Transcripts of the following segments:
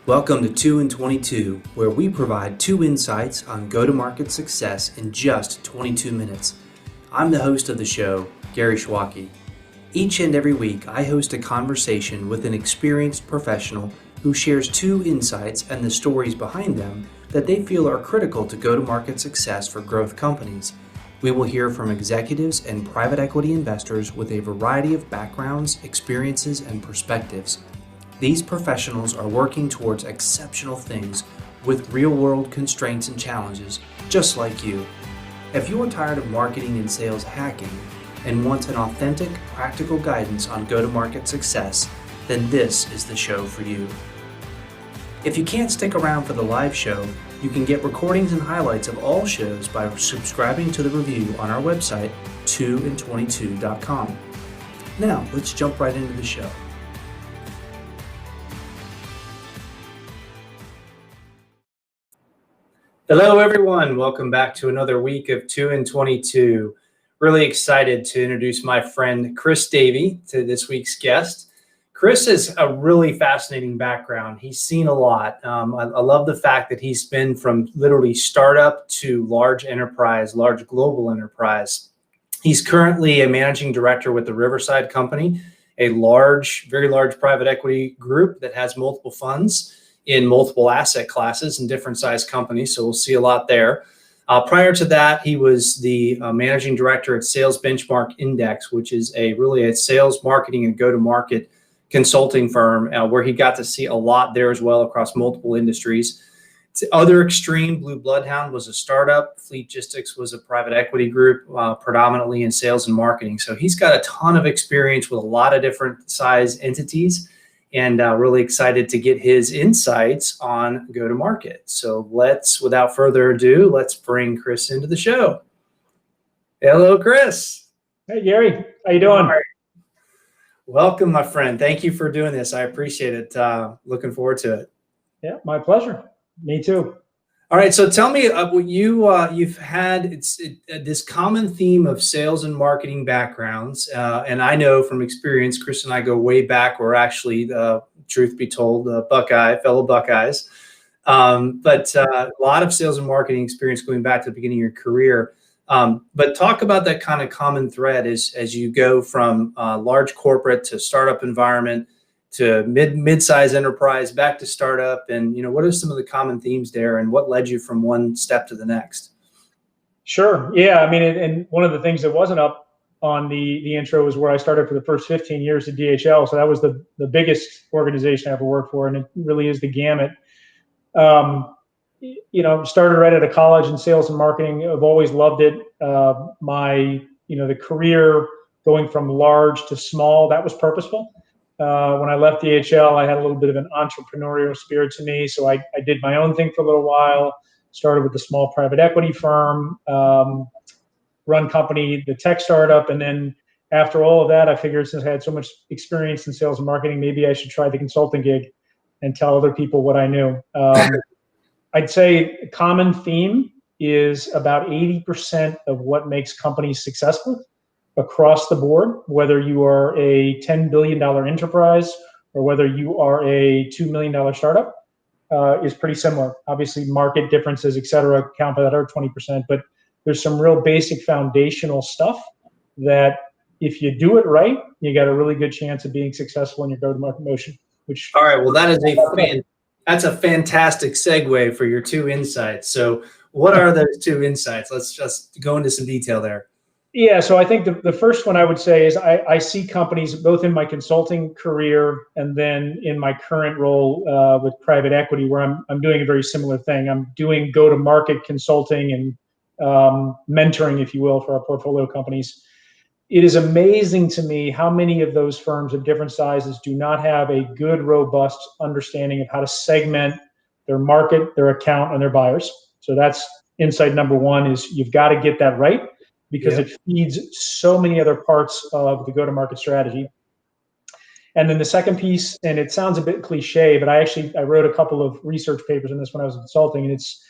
Welcome to 2 in 22, where we provide 2 insights on go-to-market success in just 22 minutes. I'm the host of the show, Gary Schwacke. Each and every week, I host a conversation with an experienced professional who shares 2 insights and the stories behind them that they feel are critical to go-to-market success for growth companies. We will hear from executives and private equity investors with a variety of backgrounds, experiences, and perspectives. These professionals are working towards exceptional things with real-world constraints and challenges, just like you. If you are tired of marketing and sales hacking and want an authentic, practical guidance on go-to-market success, then this is the show for you. If you can't stick around for the live show, you can get recordings and highlights of all shows by subscribing to the review on our website, 2in22.com. Now, let's jump right into the show. Hello, everyone. Welcome back to another week of 2 in 22. Really excited to introduce my friend Chris Davey to this week's guest. Chris has a really fascinating background. He's seen a lot. I love the fact that he's been from literally startup to large enterprise, large global enterprise. He's currently a managing director with the Riverside Company, a large, very large private equity group that has multiple funds in multiple asset classes and different size companies. So we'll see a lot there. Prior to that, he was the managing director at Sales Benchmark Index, which is really a sales, marketing, and go-to-market consulting firm where he got to see a lot there as well across multiple industries. To the other extreme, Blue Bloodhound was a startup. Fleetgistics was a private equity group, predominantly in sales and marketing. So he's got a ton of experience with a lot of different size entities, and really excited to get his insights on go-to-market. So without further ado, let's bring Chris into the show. Hello, Chris. Hey, Gary. How you doing? Right. Welcome, my friend. Thank you for doing this. I appreciate it. Looking forward to it. Yeah, my pleasure. Me too. All right, so tell me what you've had. This common theme of sales and marketing backgrounds, and I know from experience, Chris and I go way back. We're actually, truth be told, fellow Buckeyes, but a lot of sales and marketing experience going back to the beginning of your career. But talk about that kind of common thread as you go from large corporate to startup environment to mid-size enterprise, back to startup, and what are some of the common themes there, and what led you from one step to the next? Sure. Yeah. I mean, and one of the things that wasn't up on the intro was where I started for the first 15 years at DHL. So that was the biggest organization I ever worked for, and it really is the gamut. Started right out of college in sales and marketing. I've always loved it. The career going from large to small, that was purposeful. When I left DHL, I had a little bit of an entrepreneurial spirit to me. So I did my own thing for a little while, started with a small private equity firm, run company, the tech startup. And then after all of that, I figured since I had so much experience in sales and marketing, maybe I should try the consulting gig and tell other people what I knew. I'd say a common theme is about 80% of what makes companies successful across the board, whether you are a $10 billion enterprise or whether you are a $2 million startup, is pretty similar. Obviously, market differences, et cetera, account for that other 20%, but there's some real basic foundational stuff that if you do it right, you got a really good chance of being successful in your go-to-market motion. All right, well, that's a fantastic segue for your 2 insights. So what are those 2 insights? Let's just go into some detail there. Yeah, so I think the first one I would say is I see companies both in my consulting career and then in my current role with private equity where I'm doing a very similar thing. I'm doing go-to-market consulting and mentoring, if you will, for our portfolio companies. It is amazing to me how many of those firms of different sizes do not have a good, robust understanding of how to segment their market, their account, and their buyers. So that's insight number one, is you've got to get that right, because it feeds so many other parts of the go-to-market strategy. And then the second piece, and it sounds a bit cliche, but I wrote a couple of research papers on this when I was consulting, and it's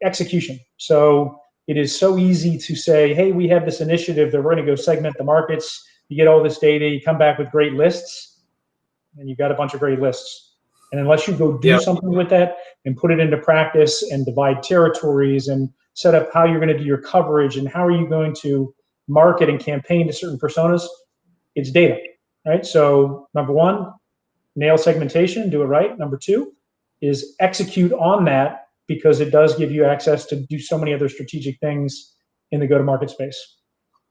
execution. So it is so easy to say, hey, we have this initiative that we're going to go segment the markets. You get all this data, you come back with great lists, and you've got a bunch of great lists. And unless you go do something with that and put it into practice and divide territories and set up how you're going to do your coverage and how are you going to market and campaign to certain personas, it's data, right? So number one, nail segmentation, do it right. Number two is execute on that, because it does give you access to do so many other strategic things in the go-to-market space.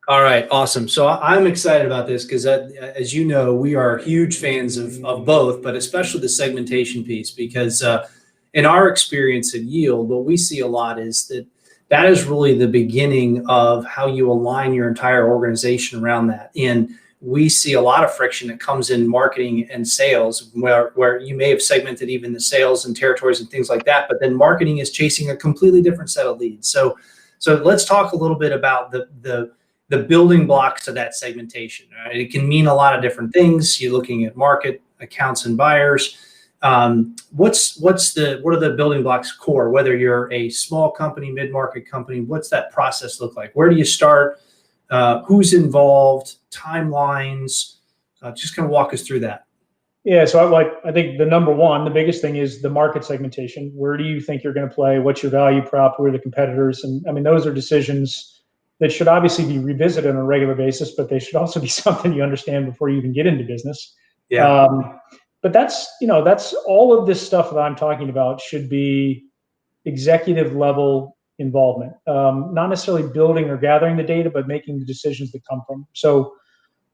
All right, awesome. So I'm excited about this because, as you know, we are huge fans of both, but especially the segmentation piece, because in our experience at Yield, what we see a lot is that is really the beginning of how you align your entire organization around that. And we see a lot of friction that comes in marketing and sales, where you may have segmented even the sales and territories and things like that, but then marketing is chasing a completely different set of leads. So let's talk a little bit about the building blocks of that segmentation. Right? It can mean a lot of different things. You're looking at market, accounts, and buyers. What are the building blocks core? Whether you're a small company, mid-market company, what's that process look like? Where do you start? Who's involved? Timelines? Just kind of walk us through that. Yeah, so I think the number one, the biggest thing is the market segmentation. Where do you think you're going to play? What's your value prop? Who are the competitors? And I mean, those are decisions that should obviously be revisited on a regular basis, but they should also be something you understand before you even get into business. Yeah. But that's all of this stuff that I'm talking about should be executive level involvement, not necessarily building or gathering the data, but making the decisions that come from. So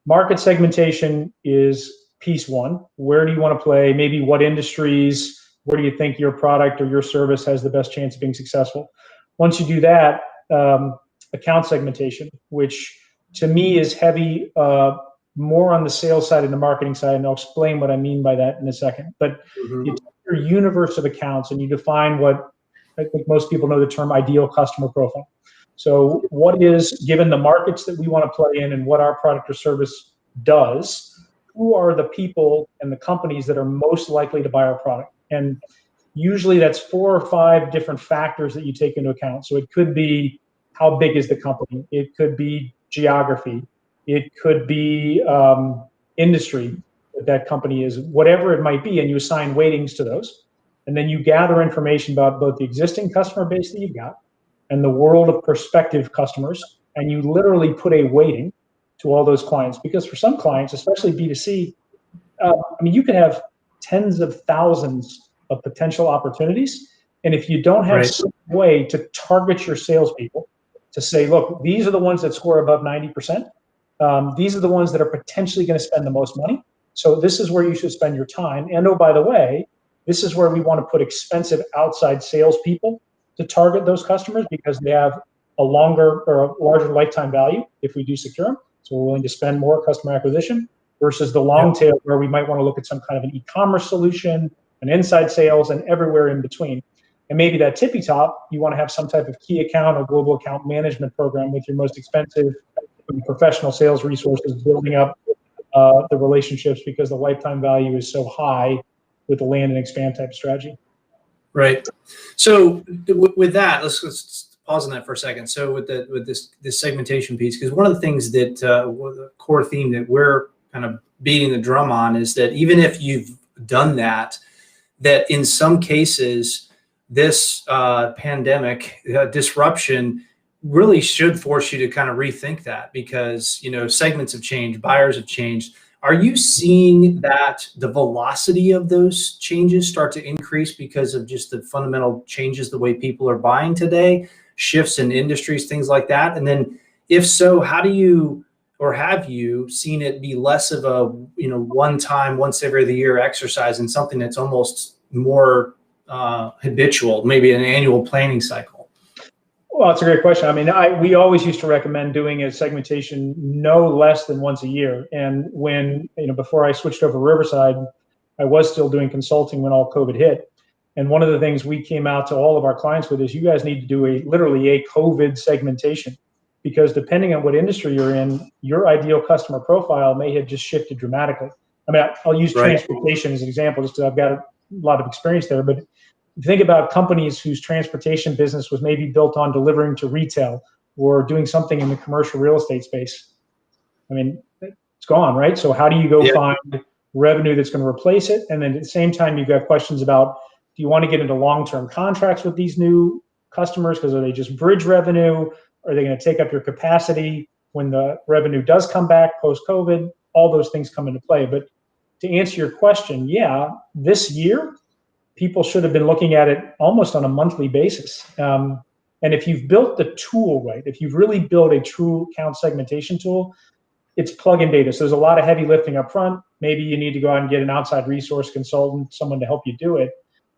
market segmentation is piece one. Where do you want to play? Maybe what industries? Where do you think your product or your service has the best chance of being successful? Once you do that, account segmentation, which to me is heavy, more on the sales side and the marketing side, and I'll explain what I mean by that in a second. But you take your universe of accounts and you define what I think most people know the term ideal customer profile. So what is, given the markets that we want to play in and what our product or service does, who are the people and the companies that are most likely to buy our product? And usually that's 4 or 5 different factors that you take into account. So it could be, how big is the company? It could be geography. It could be industry that company is, whatever it might be, and you assign weightings to those. And then you gather information about both the existing customer base that you've got and the world of prospective customers, and you literally put a weighting to all those clients. Because for some clients, especially B2C, I mean, you can have tens of thousands of potential opportunities. And if you don't have some way to target your salespeople to say, look, these are the ones that score above 90%. These are the ones that are potentially going to spend the most money. So this is where you should spend your time. And oh, by the way, this is where we want to put expensive outside salespeople to target those customers, because they have a longer or a larger lifetime value if we do secure them. So we're willing to spend more customer acquisition versus the long tail, where we might want to look at some kind of an e-commerce solution, an inside sales, and everywhere in between. And maybe that tippy top, you want to have some type of key account or global account management program with your most expensive professional sales resources, building up the relationships, because the lifetime value is so high with the land and expand type strategy. Right. So with that, let's pause on that for a second. So with this segmentation piece, because one of the things that the core theme that we're kind of beating the drum on is that even if you've done that in some cases, this pandemic disruption really should force you to kind of rethink that, because, you know, segments have changed, buyers have changed. Are you seeing that the velocity of those changes start to increase because of just the fundamental changes, the way people are buying today, shifts in industries, things like that? And then if so, how do you, or have you seen it be less of a, you know, one time, once every other year exercise and something that's almost more habitual, maybe an annual planning cycle? Well, that's a great question. I mean, we always used to recommend doing a segmentation no less than once a year. And when, you know, before I switched over to Riverside, I was still doing consulting when all COVID hit. And one of the things we came out to all of our clients with is, you guys need to do literally a COVID segmentation, because depending on what industry you're in, your ideal customer profile may have just shifted dramatically. I mean, I'll use transportation as an example, just because I've got a lot of experience there. But think about companies whose transportation business was maybe built on delivering to retail or doing something in the commercial real estate space. I mean, it's gone, right? So how do you go find revenue that's going to replace it. And then at the same time, you've got questions about, do you want to get into long-term contracts with these new customers? Because are they just bridge revenue? Are they going to take up your capacity when the revenue does come back post-COVID? All those things come into play. But to answer your question, yeah, this year, people should have been looking at it almost on a monthly basis. And if you've built the tool right, if you've really built a true account segmentation tool, it's plug-in data. So there's a lot of heavy lifting up front. Maybe you need to go out and get an outside resource consultant, someone to help you do it.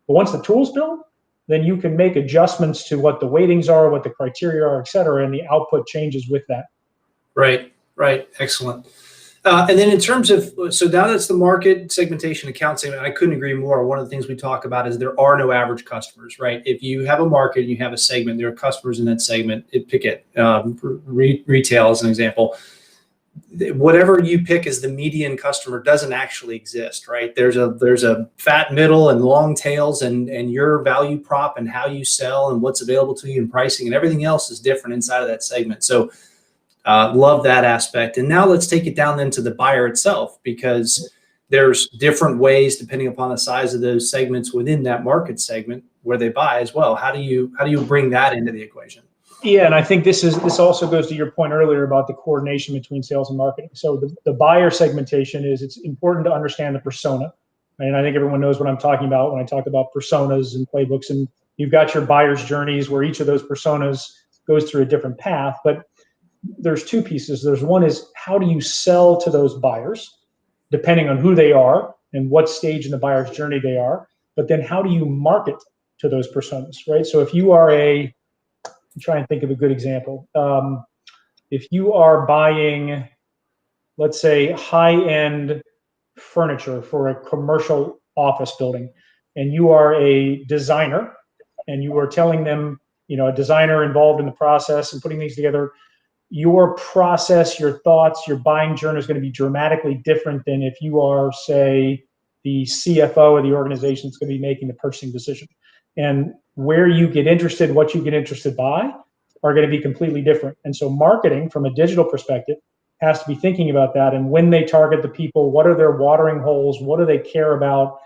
But once the tool's built, then you can make adjustments to what the weightings are, what the criteria are, et cetera, and the output changes with that. Right. Excellent. And then in terms of, so now that's the market segmentation, account segment, I couldn't agree more. One of the things we talk about is there are no average customers, right? If you have a market, you have a segment, there are customers in that segment. Pick it, retail as an example. Whatever you pick as the median customer doesn't actually exist, right? There's a fat middle and long tails, and your value prop and how you sell and what's available to you and pricing and everything else is different inside of that segment. So love that aspect. And now let's take it down then to the buyer itself, because there's different ways depending upon the size of those segments within that market segment where they buy as well. How do you bring that into the equation? Yeah, and I think this also goes to your point earlier about the coordination between sales and marketing. So the buyer segmentation is, it's important to understand the persona. And I think everyone knows what I'm talking about when I talk about personas and playbooks. And you've got your buyer's journeys where each of those personas goes through a different path. But there's two pieces. There's one is, how do you sell to those buyers, depending on who they are and what stage in the buyer's journey they are. But then how do you market to those personas, right? So if you are try and think of a good example. If you are buying, let's say, high-end furniture for a commercial office building, and you are a designer, and you are telling them, a designer involved in the process and putting things together, your process, your thoughts, your buying journey is going to be dramatically different than if you are, say, the CFO of the organization that's going to be making the purchasing decision. And where you get interested, what you get interested by, are going to be completely different. And so marketing from a digital perspective has to be thinking about that. And when they target the people, what are their watering holes? What do they care about?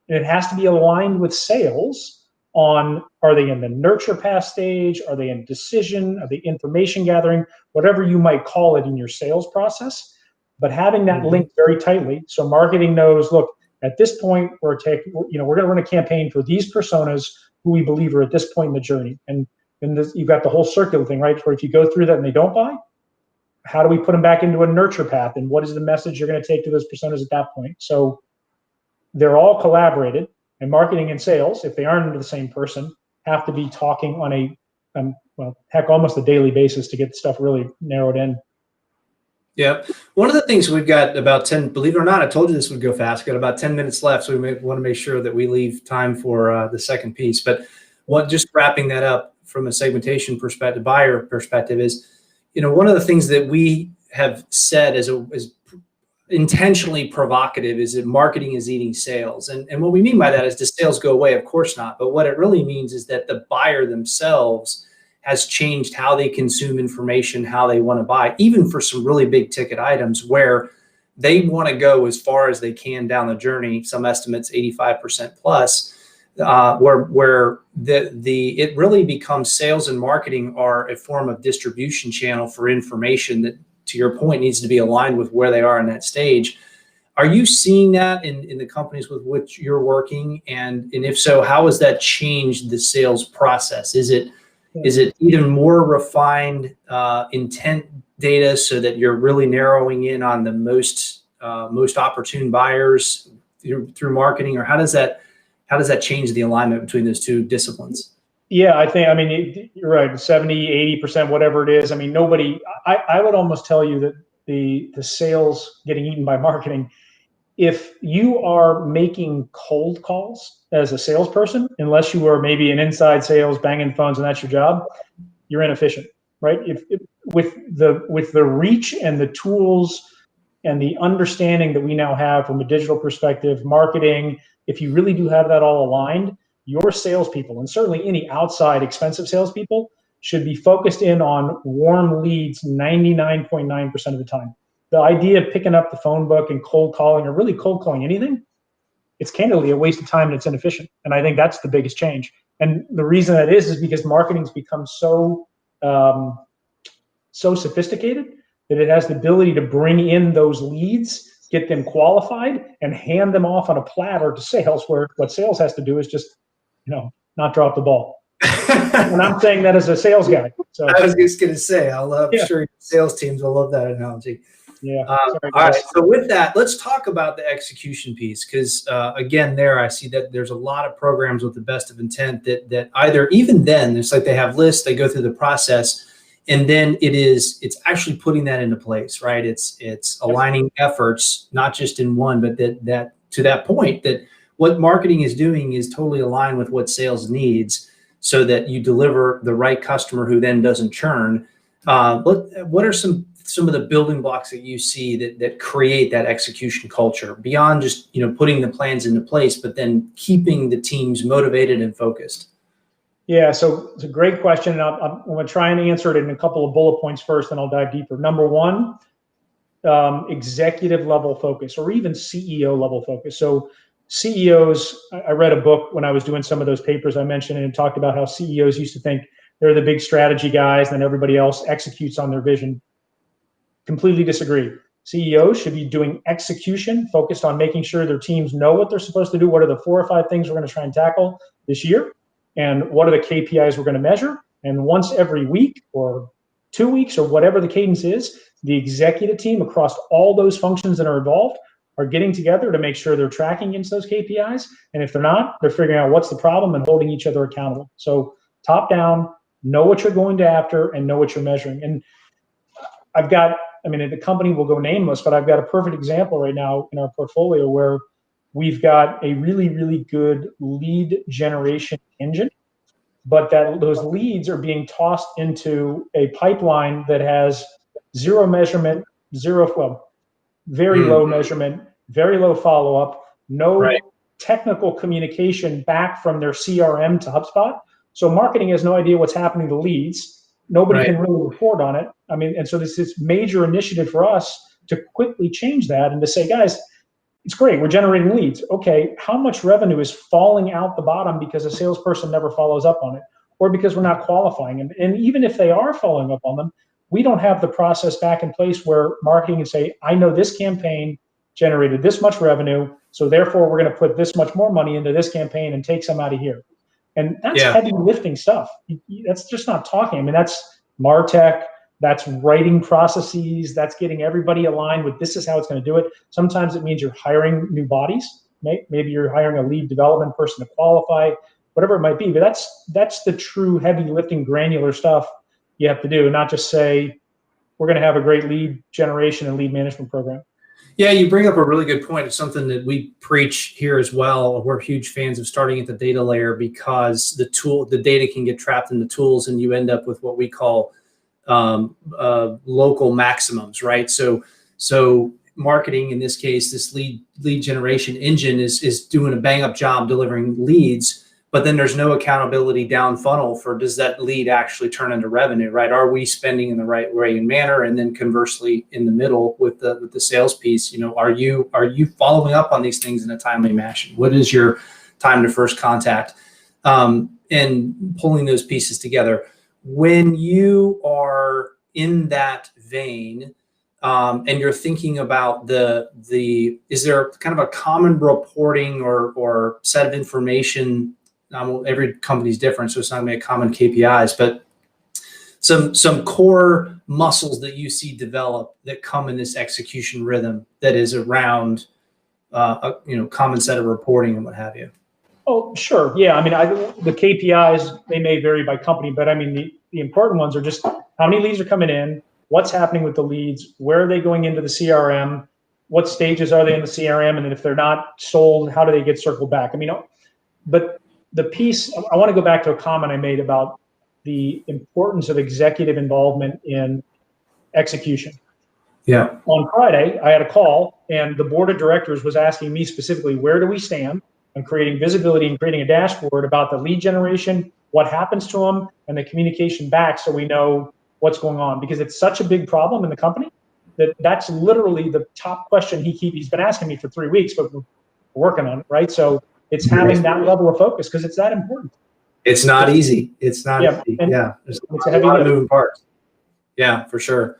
And it has to be aligned with sales on, are they in the nurture path stage? Are they in decision? Are they information gathering? Whatever you might call it in your sales process. But having that linked very tightly, so marketing knows, look, at this point, we're going to run a campaign for these personas who we believe are at this point in the journey. And you've got the whole circular thing, right? Where if you go through that and they don't buy, how do we put them back into a nurture path? And what is the message you're going to take to those personas at that point? So they're all collaborated, and marketing and sales, if they aren't under the same person, have to be talking on almost a daily basis to get stuff really narrowed in. Yeah. One of the things we've got about 10, believe it or not, I told you this would go fast. We've got about 10 minutes left. So we want to make sure that we leave time for the second piece. But just wrapping that up from a segmentation perspective, buyer perspective is, one of the things that we have said is intentionally provocative is that marketing is eating sales. And what we mean by that is, does sales go away? Of course not. But what it really means is that the buyer themselves has changed how they consume information, how they want to buy, even for some really big ticket items where they want to go as far as they can down the journey. Some estimates 85% plus, where it really becomes sales and marketing are a form of distribution channel for information that, to your point, needs to be aligned with where they are in that stage. Are you seeing that in the companies with which you're working? And if so, how has that changed the sales process? Is it even more refined intent data so that you're really narrowing in on the most opportune buyers through marketing, or how does that change the alignment between those two disciplines? Yeah, you're right. 70, 80%, whatever it is. I would almost tell you that the sales getting eaten by marketing, if you are making cold calls as a salesperson, unless you are maybe an inside sales banging phones and that's your job, you're inefficient, right? With the reach and the tools and the understanding that we now have from a digital perspective, marketing, if you really do have that all aligned, your salespeople, and certainly any outside expensive salespeople, should be focused in on warm leads 99.9% of the time. the idea of picking up the phone book and cold calling, or really cold calling anything, it's candidly a waste of time and it's inefficient. And I think that's the biggest change. And the reason that is because marketing's become so sophisticated that it has the ability to bring in those leads, get them qualified, and hand them off on a platter to sales, where what sales has to do is just, not drop the ball. And I'm saying that as a sales guy. So I was just going to say, I'm sure sales teams will love that analogy. Yeah. All right. So with that, let's talk about the execution piece, because again, there I see that there's a lot of programs with the best of intent that either even then it's like they have lists, they go through the process, and then it's actually putting that into place, right? It's aligning efforts, not just in one, but that to that point that what marketing is doing is totally aligned with what sales needs, so that you deliver the right customer who then doesn't churn. What are some of the building blocks that you see that create that execution culture beyond just putting the plans into place, but then keeping the teams motivated and focused? Yeah, so it's a great question. And I'm going to try and answer it in a couple of bullet points first, and I'll dive deeper. Number one, executive level focus, or even CEO level focus. So CEOs, I read a book when I was doing some of those papers I mentioned, and it talked about how CEOs used to think they're the big strategy guys, and everybody else executes on their vision. Completely disagree. CEOs should be doing execution, focused on making sure their teams know what they're supposed to do. What are the 4 or 5 things we're going to try and tackle this year? And what are the KPIs we're going to measure? And once every week or 2 weeks or whatever the cadence is, the executive team across all those functions that are involved are getting together to make sure they're tracking against those KPIs. And if they're not, they're figuring out what's the problem and holding each other accountable. So top down, know what you're going after and know what you're measuring. And the company will go nameless, but I've got a perfect example right now in our portfolio where we've got a really, really good lead generation engine, but those leads are being tossed into a pipeline that has zero measurement, very low measurement, very low follow-up, no technical communication back from their CRM to HubSpot. So marketing has no idea what's happening to leads. Nobody can really report on it. And so this major initiative for us to quickly change that and to say, guys, it's great, we're generating leads. Okay, how much revenue is falling out the bottom because a salesperson never follows up on it, or because we're not qualifying them? And even if they are following up on them, we don't have the process back in place where marketing can say, I know this campaign generated this much revenue, so therefore we're going to put this much more money into this campaign and take some out of here. And that's heavy lifting stuff. That's just not talking. That's MarTech, that's writing processes, that's getting everybody aligned with this is how it's going to do it. Sometimes it means you're hiring new bodies. Maybe you're hiring a lead development person to qualify, whatever it might be. But that's the true heavy lifting, granular stuff you have to do, not just say, we're going to have a great lead generation and lead management program. Yeah, you bring up a really good point. It's something that we preach here as well. We're huge fans of starting at the data layer, because the data can get trapped in the tools, and you end up with what we call local maximums, right? So marketing, in this case, this lead generation engine is doing a bang up job delivering leads, but then there's no accountability down funnel for, does that lead actually turn into revenue, right? Are we spending in the right way and manner? And then conversely, in the middle with the sales piece, are you following up on these things in a timely fashion? What is your time to first contact? And pulling those pieces together. When you are in that vein, and you're thinking about is there kind of a common reporting or set of information? Every company's different, so it's not going to be a common KPIs, but some core muscles that you see develop that come in this execution rhythm that is around a common set of reporting and what have you. Oh, sure. Yeah. The KPIs, they may vary by company, but the important ones are just how many leads are coming in, what's happening with the leads, where are they going into the CRM, what stages are they in the CRM, and then if they're not sold, how do they get circled back? But the piece, I want to go back to a comment I made about the importance of executive involvement in execution. Yeah. On Friday, I had a call, and the board of directors was asking me specifically, where do we stand on creating visibility and creating a dashboard about the lead generation, what happens to them, and the communication back, so we know what's going on, because it's such a big problem in the company that's literally the top question he's been asking me for 3 weeks, but we're working on it, right? So it's having that level of focus because it's that important. It's not easy. It's not easy. Yeah. There's a lot of moving parts. Yeah, for sure.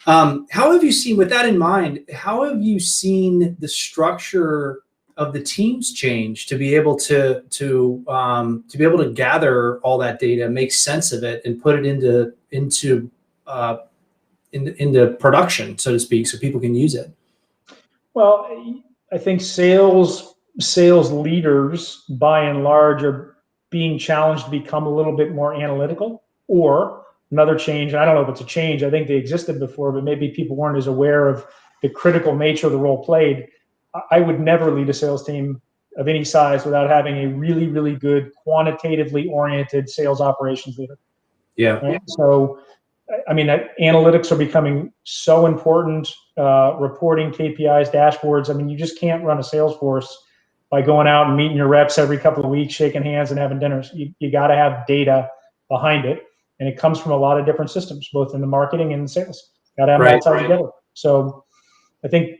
How have you seen, with that in mind, how have you seen the structure of the teams change to be able to be able to gather all that data, make sense of it, and put it into production, so to speak, so people can use it? Well, I think sales leaders, by and large, are being challenged to become a little bit more analytical. Or another change, and I don't know if it's a change, I think they existed before, but maybe people weren't as aware of the critical nature of the role played. I would never lead a sales team of any size without having a really, really good, quantitatively oriented sales operations leader. Yeah. Right? So, I mean, analytics are becoming so important. Reporting, KPIs, dashboards. I mean, you just can't run a sales force by going out and meeting your reps every couple of weeks, shaking hands and having dinners. You got to have data behind it. And it comes from a lot of different systems, both in the marketing and the sales. Got to have that tied together. So I think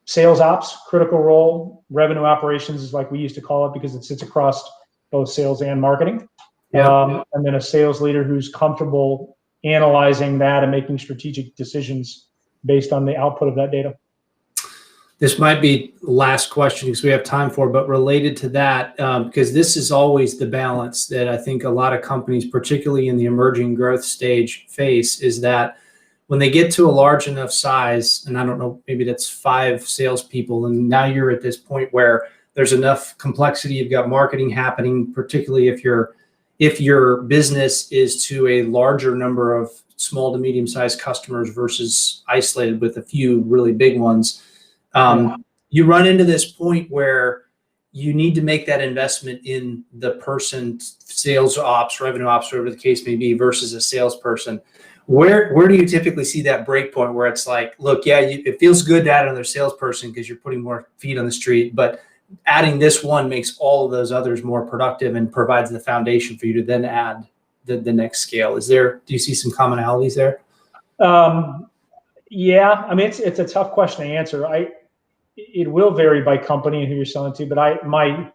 sales ops, critical role. Revenue operations is like we used to call it because it sits across both sales and marketing. And then a sales leader who's comfortable analyzing that and making strategic decisions based on the output of that data. This might be the last question because we have time for, but related to that, because this is always the balance that I think a lot of companies, particularly in the emerging growth stage, face, is that when they get to a large enough size, and I don't know, maybe that's 5 salespeople, and now you're at this point where there's enough complexity, you've got marketing happening, particularly if your business is to a larger number of small to medium-sized customers versus isolated with a few really big ones. You run into this point where you need to make that investment in the person, sales ops, revenue ops, whatever the case may be, versus a salesperson. Where do you typically see that break point where it's like, look, yeah, it feels good to add another salesperson because you're putting more feet on the street, but adding this one makes all of those others more productive and provides the foundation for you to then add the next scale. Do you see some commonalities there? Yeah, I mean, it's a tough question to answer. It will vary by company and who you're selling to, but I'm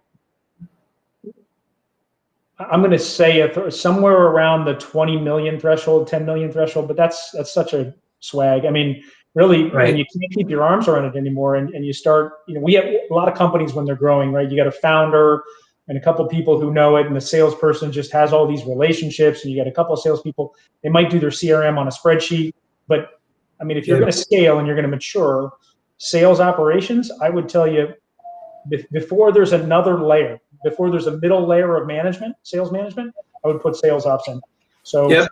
going to say somewhere around the 20 million threshold, 10 million threshold, but that's such a swag. I mean, really, when you can't keep your arms around it anymore and you start, we have a lot of companies when they're growing, right? You got a founder and a couple of people who know it, and the salesperson just has all these relationships, and you got a couple of salespeople, they might do their CRM on a spreadsheet, but I mean, if you're going to scale and you're going to mature, sales operations, I would tell you, before there's another layer, before there's a middle layer of management, sales management, I would put sales ops in. So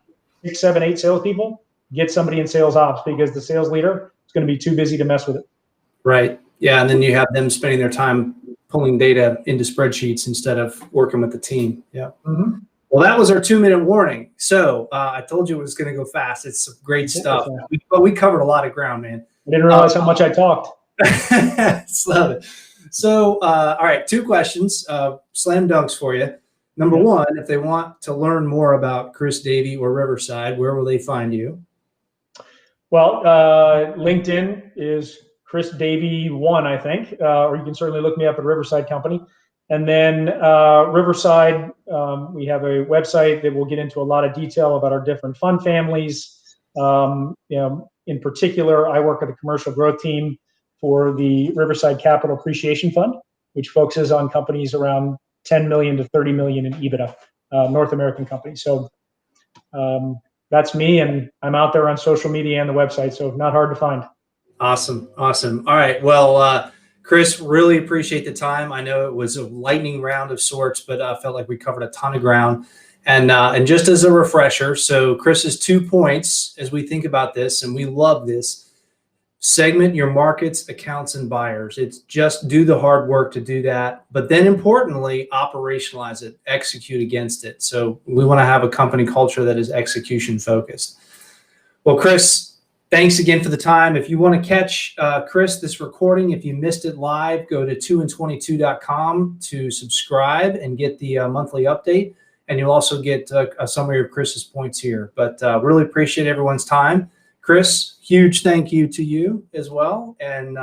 6, 7, 8 salespeople, get somebody in sales ops because the sales leader is going to be too busy to mess with it. Right. Yeah. And then you have them spending their time pulling data into spreadsheets instead of working with the team. Yeah. Mm-hmm. Well, that was our 2-minute warning. So I told you it was going to go fast. It's some great stuff. But we covered a lot of ground, man. I didn't realize how much I talked. Love it. So, all right, 2 questions, slam dunks for you. Number 1, if they want to learn more about Chris Davey or Riverside, where will they find you? Well, LinkedIn is Chris Davey 1, I think, or you can certainly look me up at Riverside Company. And then Riverside, we have a website that will get into a lot of detail about our different fund families. In particular, I work at the commercial growth team for the Riverside Capital Appreciation Fund, which focuses on companies around 10 million to 30 million in EBITDA, North American companies. So that's me, and I'm out there on social media and the website, so not hard to find. Awesome. All right. Well, Chris, really appreciate the time. I know it was a lightning round of sorts, but I felt like we covered a ton of ground. And just as a refresher, so Chris's 2 points as we think about this, and we love this: segment your markets, accounts, and buyers. It's just do the hard work to do that, but then importantly, operationalize it, execute against it. So we want to have a company culture that is execution focused. Well, Chris, thanks again for the time. If you want to catch Chris, this recording, if you missed it live, go to 2in22.com to subscribe and get the monthly update. And you'll also get a summary of Chris's points here. But really appreciate everyone's time. Chris, huge thank you to you as well. And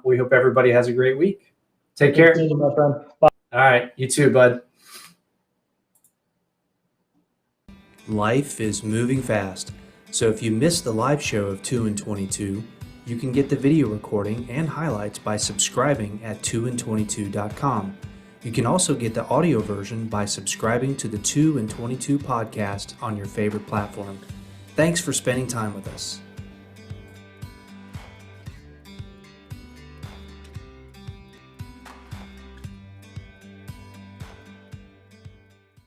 we hope everybody has a great week. Take care. Thank you, my friend. Bye. All right. You too, bud. Life is moving fast. So if you missed the live show of 2 in 22, you can get the video recording and highlights by subscribing at 2in22.com. You can also get the audio version by subscribing to the 2 in 22 podcast on your favorite platform. Thanks for spending time with us.